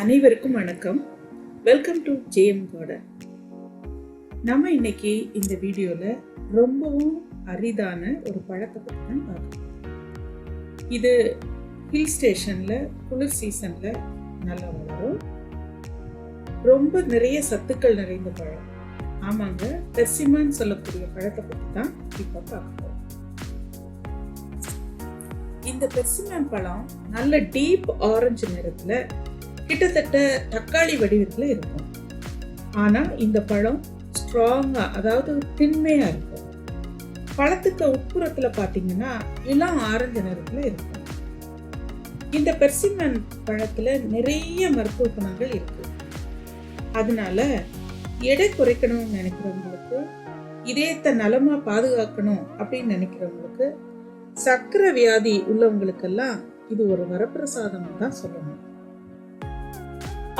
அனைவருக்கும் வணக்கம். Welcome to JM garden. நம்ம இன்னைக்கு இந்த வீடியோவில் ரொம்பவும் அரிதான ஒரு பழத்தை பற்றி தான் பார்க்கணும். இது ஹில் ஸ்டேஷனில் குளிர் சீசனில் நல்லா வளரும். ரொம்ப நிறைய சத்துக்கள் நிறைந்த பழம். ஆமாங்க, பெர்சிமன் சொல்லக்கூடிய பழத்தை பற்றி தான் இப்போ பார்க்க போகிறோம். இந்த பெர்சிமன் பழம் நல்ல டீப் ஆரஞ்சு நிறத்தில் கிட்டத்தட்ட தக்காளி வடிவத்தில் இருக்கும். ஆனால் இந்த பழம் ஸ்ட்ராங்காக, அதாவது திண்மையாக இருக்கும். பழத்துக்கு உட்புறத்தில் பார்த்தீங்கன்னா இளம் ஆரஞ்சு நிறத்தில் இருக்கும். இந்த பெர்சிமன் பழத்தில் நிறைய மருத்துவ குணங்கள் இருக்கு. அதனால எடை குறைக்கணும்னு நினைக்கிறவங்களுக்கு, இதயத்தை நலமாக பாதுகாக்கணும் அப்படின்னு நினைக்கிறவங்களுக்கு, சர்க்கரை வியாதி உள்ளவங்களுக்கெல்லாம் இது ஒரு வரப்பிரசாதம் தான் சொல்லணும்.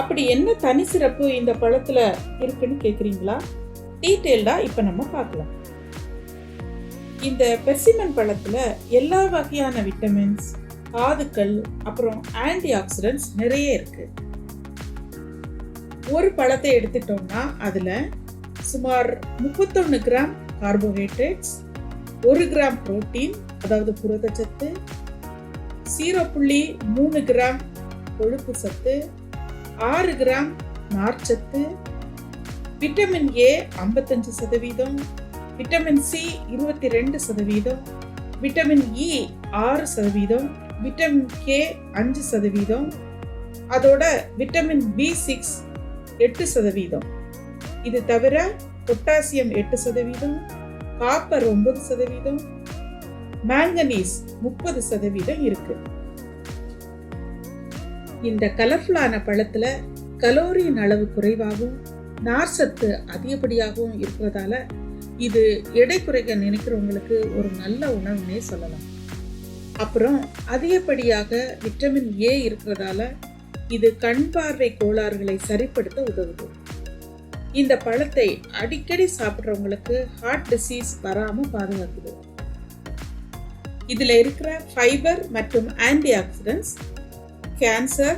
அப்படி என்ன தனி சிறப்பு இந்த பழத்துல இருக்குன்னு கேக்குறீங்களா? டீட்டெயில்டா இப்ப நம்ம பார்க்கலாம். இந்த பெர்சிமன் பழத்துல எல்லா வகையான விட்டமின்ஸ், தாதுக்கள், அப்புறம் ஆன்டி ஆக்சிடென்ட்ஸ் நிறைய இருக்கு. ஒரு பழத்தை எடுத்துட்டோம்னா அதுல சுமார் 31 கிராம் கார்போஹைட்ரேட்ஸ், 1 கிராம் புரோட்டீன் அதாவது புரதச்சத்து, 0.3 கிராம் கொழுப்பு சத்து, 6 கிராம் நார்ச்சத்து, vitamin A 55%, vitamin C 22%, vitamin E 6%, vitamin K 5%, அதோட விட்டமின் B6 8%. இது தவிர பொட்டாசியம் 8%, காப்பர் 9%, மேங்கனீஸ் 30% இருக்கு. இந்த கலர்ஃபுல்லான பழத்துல கலோரியின் அளவு குறைவாகவும் நார்ச்சத்து அதிகப்படியாகவும் இருக்கிறதால இது எடை குறைக்க நினைக்கிறவங்களுக்கு ஒரு நல்ல உணவுன்னே சொல்லலாம். அப்புறம் அதிகப்படியாக விட்டமின் ஏ இருக்கிறதால இது கண் பார்வை கோளாறுகளை சரிப்படுத்த உதவுது. இந்த பழத்தை அடிக்கடி சாப்பிட்றவங்களுக்கு ஹார்ட் டிசீஸ் வராம பாதுகாக்குது. இதுல இருக்கிற ஃபைபர் மற்றும் anti oxidants cancer,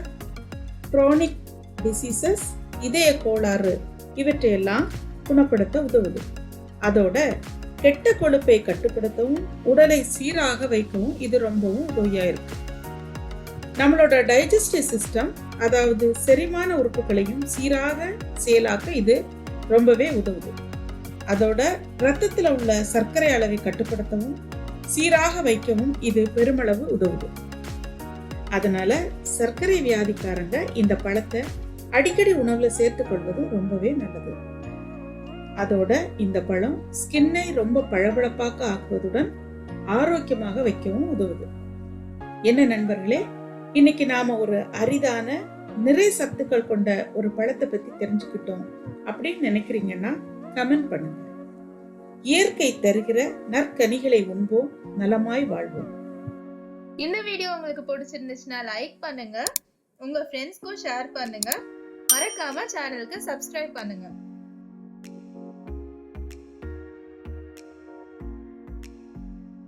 crony diseases, இதய கோளாறு இவற்றையெல்லாம் குணப்படுத்த உதவுது. அதோட கெட்ட கொழுப்பை கட்டுப்படுத்தவும் உடலை சீராக வைக்கவும் இது ரொம்பவும் உதவியா இருக்கு. நம்மளோட டைஜஸ்டிவ் சிஸ்டம், அதாவது செரிமான உறுப்புகளையும் சீராக செயலாக்க இது ரொம்பவே உதவுது. அதோட ரத்தத்தில் உள்ள சர்க்கரை அளவை கட்டுப்படுத்தவும் சீராக வைக்கவும் இது பெருமளவு உதவுது. அதனால சர்க்கரை வியாதிக்காரங்க இந்த பழத்தை அடிக்கடி உணவுல சேர்த்துக் கொள்வது ரொம்பவே நல்லது. அதோட இந்த பழம் ஸ்கின்னை ரொம்ப பளபளப்பாக ஆக்குவதுடன் ஆரோக்கியமாக வைக்கவும் உதவுது. என்ன நண்பர்களே, இன்னைக்கு நாம ஒரு அரிதான நிறைய சத்துக்கள் கொண்ட ஒரு பழத்தை பத்தி தெரிஞ்சுக்கிட்டோம் அப்படின்னு நினைக்கிறீங்கன்னா கமெண்ட் பண்ணுங்க. இயற்கை தருகிற நற்கனிகளை உண்போம், நலமாய் வாழ்வோம். இந்த வீடியோ உங்களுக்கு பிடிச்சிருந்துச்சுன்னா லைக் பண்ணுங்க, உங்க ஃப்ரெண்ட்ஸ்க்கும் ஷேர் பண்ணுங்க, மறக்காம சேனலுக்கு சப்ஸ்கிரைப் பண்ணுங்க.